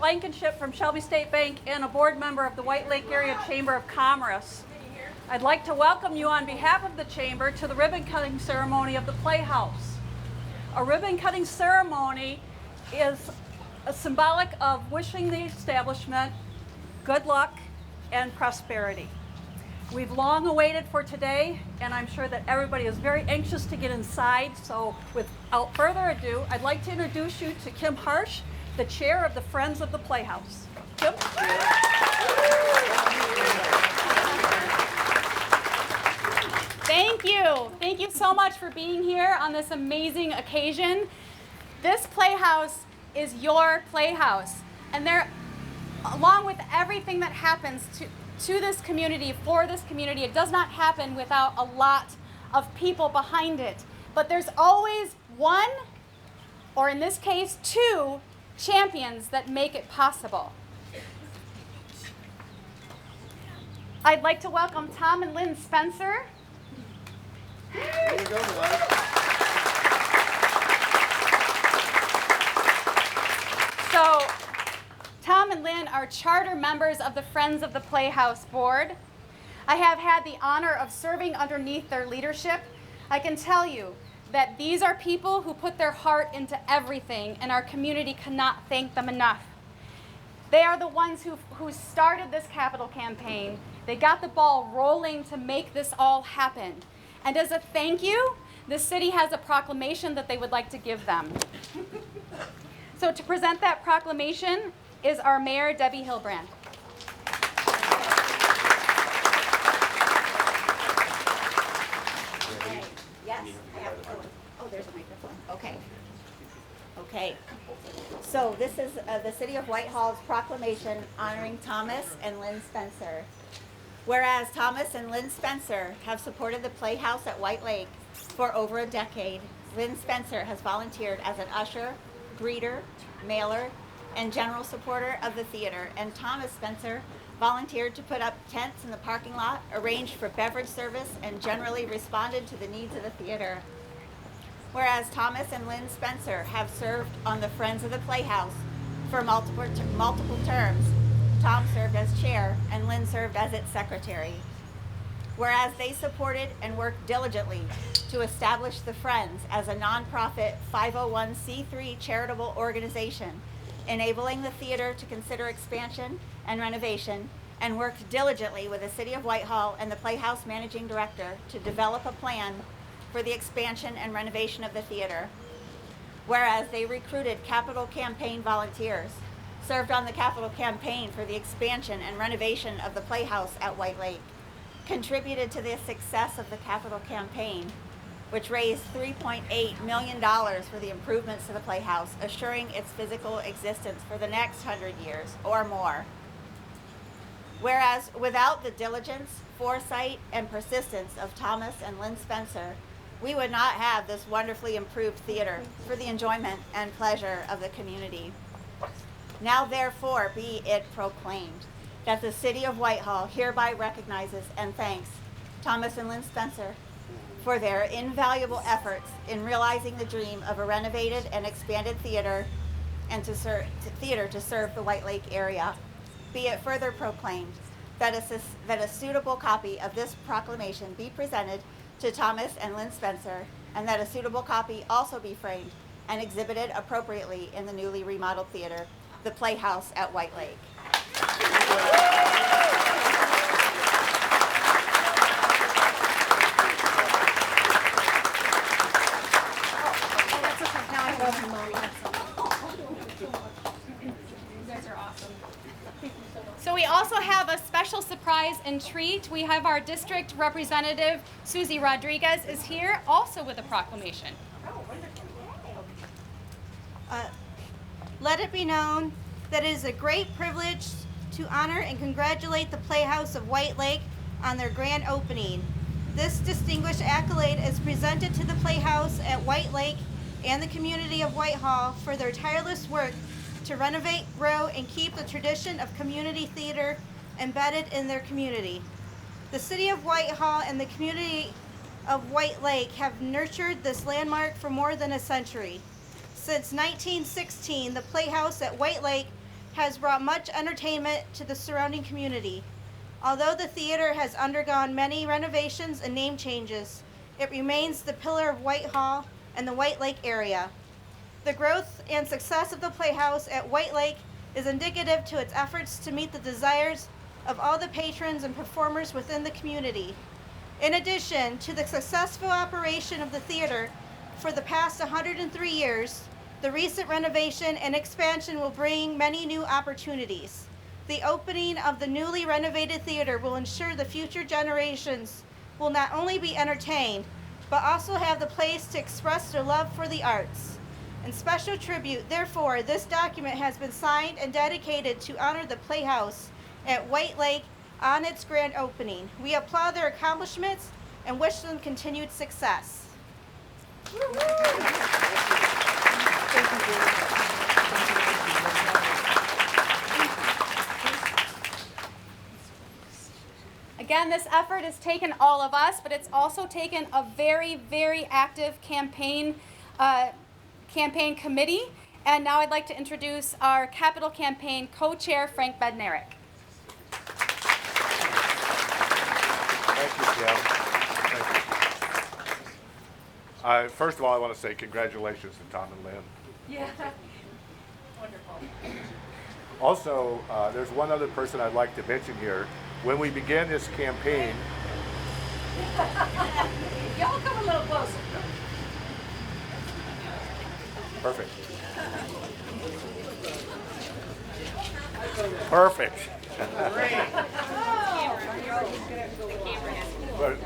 Blankenship from Shelby State Bank and a board member of the White Lake Area Chamber of Commerce. I'd like to welcome you on behalf of the Chamber to the ribbon cutting ceremony of the Playhouse. A ribbon cutting ceremony is symbolic of wishing the establishment good luck and prosperity. We've long awaited for today, and I'm sure that everybody is very anxious to get inside. So without further ado, I'd like to introduce you to Kim Harsh, the chair of the Friends of the Playhouse. Kim? Thank you. Thank you so much for being here on this amazing occasion. This Playhouse is your playhouse, and there, along with everything that happens to this community, for this community, it does not happen without a lot of people behind it. But there's always one, or in this case, two champions that make it possible. I'd like to welcome Tom and Lynn Spencer. Here you go, guys. So, Tom and Lynn are charter members of the Friends of the Playhouse board. I have had the honor of serving underneath their leadership. I can tell you that these are people who put their heart into everything, and our community cannot thank them enough. They are the ones who started this capital campaign. They got the ball rolling to make this all happen. And as a thank you, the city has a proclamation that they would like to give them. So to present that proclamation is our Mayor, Debbie Hilbrand. Yes, I have to go. Oh, there's a microphone. Okay. Okay. So this is the City of Whitehall's proclamation honoring Thomas and Lynn Spencer. Whereas Thomas and Lynn Spencer have supported the Playhouse at White Lake for over a decade, Lynn Spencer has volunteered as an usher, greeter, mailer, and general supporter of the theater, and Thomas Spencer volunteered to put up tents in the parking lot, arranged for beverage service, and generally responded to the needs of the theater. Whereas Thomas and Lynn Spencer have served on the Friends of the Playhouse for multiple terms, Tom served as chair and Lynn served as its secretary. Whereas they supported and worked diligently to establish the Friends as a nonprofit 501c3 charitable organization, enabling the theater to consider expansion and renovation, and worked diligently with the City of Whitehall and the Playhouse Managing Director to develop a plan for the expansion and renovation of the theater. Whereas they recruited capital campaign volunteers, served on the capital campaign for the expansion and renovation of the Playhouse at White Lake, contributed to the success of the capital campaign, which raised $3.8 million for the improvements to the Playhouse, assuring its physical existence for the next 100 years or more. Whereas without the diligence, foresight, and persistence of Thomas and Lynn Spencer, we would not have this wonderfully improved theater for the enjoyment and pleasure of the community. Now therefore be it proclaimed that the City of Whitehall hereby recognizes and thanks Thomas and Lynn Spencer for their invaluable efforts in realizing the dream of a renovated and expanded theater and to serve the White Lake area. Be it further proclaimed that a suitable copy of this proclamation be presented to Thomas and Lynn Spencer, and that a suitable copy also be framed and exhibited appropriately in the newly remodeled theater, the Playhouse at White Lake. So we also have a special surprise and treat. We have our district representative, Susie Rodriguez, is here, also with a proclamation. Let it be known that it is a great privilege to honor and congratulate the Playhouse of White Lake on their grand opening. This distinguished accolade is presented to the Playhouse at White Lake and the community of Whitehall for their tireless work to renovate, grow, and keep the tradition of community theater embedded in their community. The City of Whitehall and the community of White Lake have nurtured this landmark for more than a century. Since 1916, the Playhouse at White Lake has brought much entertainment to the surrounding community. Although the theater has undergone many renovations and name changes, it remains the pillar of Whitehall and the White Lake area. The growth and success of the Playhouse at White Lake is indicative to its efforts to meet the desires of all the patrons and performers within the community. In addition to the successful operation of the theater for the past 103 years, the recent renovation and expansion will bring many new opportunities. The opening of the newly renovated theater will ensure the future generations will not only be entertained, but also have the place to express their love for the arts. In special tribute, therefore, this document has been signed and dedicated to honor the Playhouse at White Lake on its grand opening. We applaud their accomplishments and wish them continued success. Again, this effort has taken all of us, but it's also taken a very, very active campaign committee. And now I'd like to introduce our capital campaign co-chair, Frank Bednarik. Thank you, Kim. Thank you. First of all, I want to say congratulations to Tom and Lynn. Yeah. Wonderful. Also, there's one other person I'd like to mention here. When we began this campaign, Y'all come a little closer. perfect. Perfect. But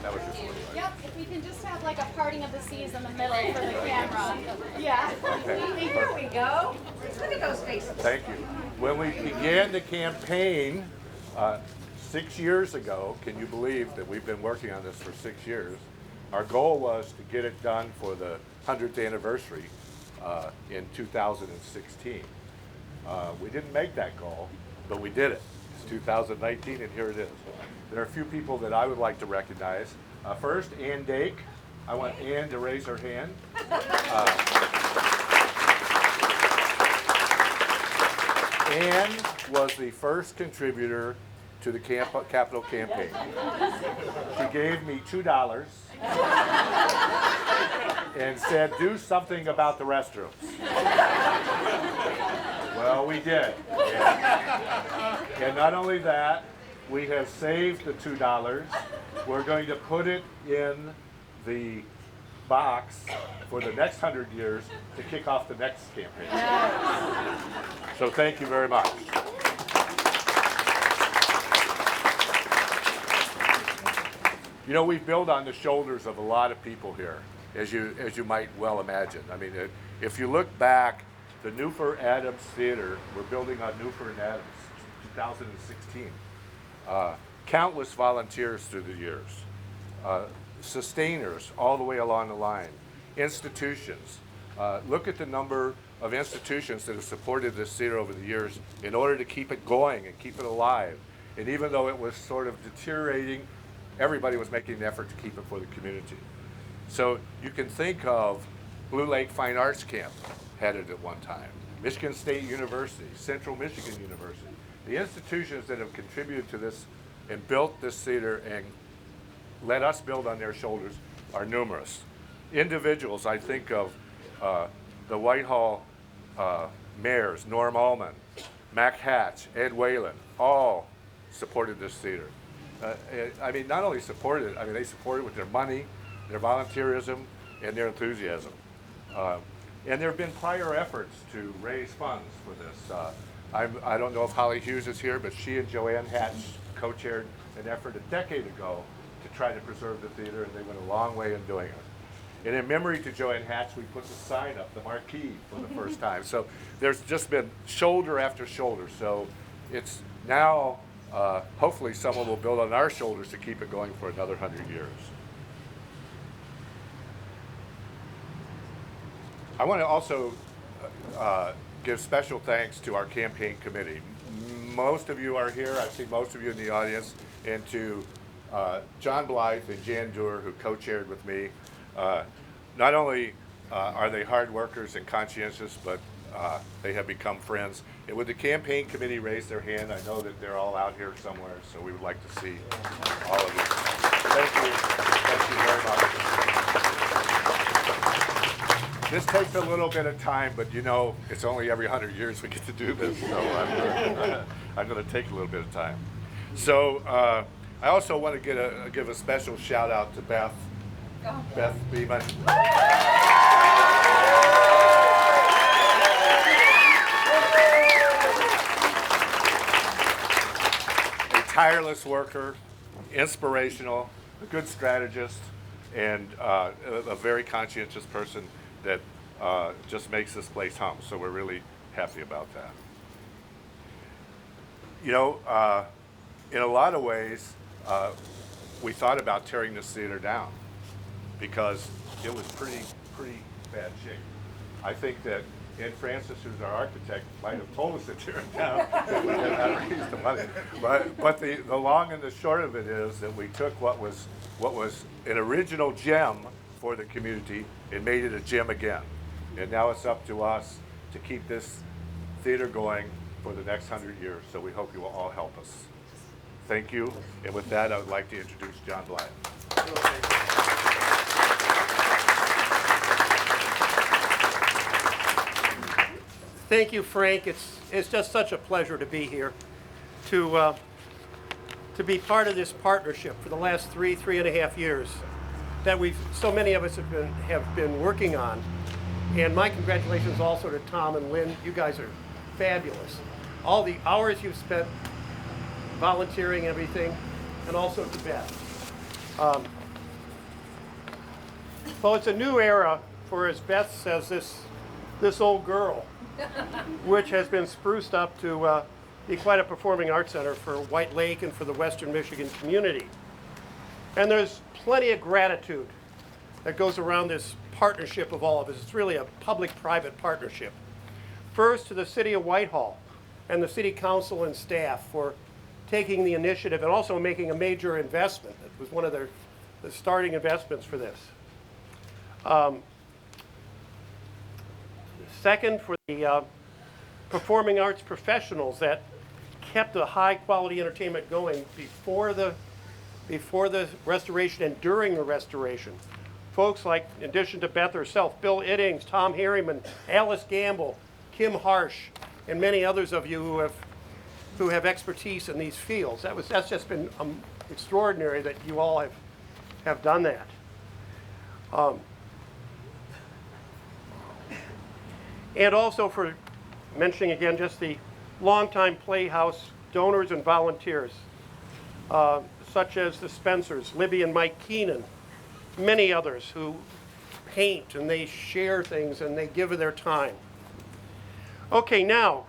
that was just one. Yep, if we can just have like a parting of the seas in the middle for the camera. Yeah. Okay. Here we go. Look at those faces. Thank you. When we began the campaign 6 years ago, can you believe that we've been working on this for 6 years? Our goal was to get it done for the 100th anniversary in 2016. We didn't make that goal, but we did it. It's 2019, and here it is. There are a few people that I would like to recognize. First, Ann Dake. I want Ann to raise her hand. Ann was the first contributor to the capital campaign. She gave me $2 and said, do something about the restrooms. Well, we did. And not only that, we have saved the $2. We're going to put it in the box for the next 100 years to kick off the next campaign. So thank you very much. You know, we've built on the shoulders of a lot of people here, as you might well imagine. I mean, if you look back, the Newfer Adams Theater, we're building on Newfer and Adams, 2016. Countless volunteers through the years, sustainers all the way along the line, institutions. Look at the number of institutions that have supported this theater over the years in order to keep it going and keep it alive. And even though it was sort of deteriorating, everybody was making an effort to keep it for the community. So you can think of Blue Lake Fine Arts Camp, had it at one time, Michigan State University, Central Michigan University. The institutions that have contributed to this and built this theater and let us build on their shoulders are numerous. Individuals, I think of the Whitehall mayors, Norm Allman, Mac Hatch, Ed Whalen, all supported this theater. I mean, not only supported it, I mean, they supported it with their money, their volunteerism, and their enthusiasm. And there have been prior efforts to raise funds for this. I don't know if Holly Hughes is here, but she and Joanne Hatch co-chaired an effort a decade ago to try to preserve the theater, and they went a long way in doing it. And in memory to Joanne Hatch, we put the sign up, the marquee, for the first time. So there's just been shoulder after shoulder. So it's now, hopefully someone will build on our shoulders to keep it going for another 100 years. I want to also give special thanks to our campaign committee. Most of you are here. I see most of you in the audience. And to John Blythe and Jan Doer, who co-chaired with me. Not only are they hard workers and conscientious, but they have become friends. And would the campaign committee raise their hand? I know that they're all out here somewhere, so we would like to see all of you. Thank you. Thank you very much. This takes a little bit of time, but you know, it's only every 100 years we get to do this, so I'm going to take a little bit of time. So I also want to give a special shout out to Beth Beeman. A tireless worker, inspirational, a good strategist, and a very conscientious person that just makes this place hum. So we're really happy about that. You know, in a lot of ways, we thought about tearing this theater down because it was pretty bad shape. I think that Ed Francis, who's our architect, might have told us to tear it down if we had not raised the money. But the long and the short of it is that we took what was an original gem for the community and made it a gem again. And now it's up to us to keep this theater going for the next 100 years. So we hope you will all help us. Thank you. And with that, I would like to introduce John Blythe. Thank you, Frank. It's just such a pleasure to be here, to be part of this partnership for the last three and a half years that so many of us have been working on. And my congratulations also to Tom and Lynn. You guys are fabulous. All the hours you've spent volunteering, everything, and also to Beth. Well, it's a new era for, as Beth says, this old girl, which has been spruced up to be quite a performing arts center for White Lake and for the Western Michigan community. And there's plenty of gratitude that goes around this partnership of all of us. It's really a public-private partnership. First, to the City of Whitehall and the City Council and staff for taking the initiative and also making a major investment. It was one of the starting investments for this. Second, for the performing arts professionals that kept the high quality entertainment going before the restoration and during the restoration. Folks like, in addition to Beth herself, Bill Iddings, Tom Harriman, Alice Gamble, Kim Harsh, and many others of you who have expertise in these fields. That's just been extraordinary that you all have done that. And also for mentioning again just the longtime Playhouse donors and volunteers, such as the Spencers, Libby and Mike Keenan, many others who paint and they share things and they give of their time. Okay, now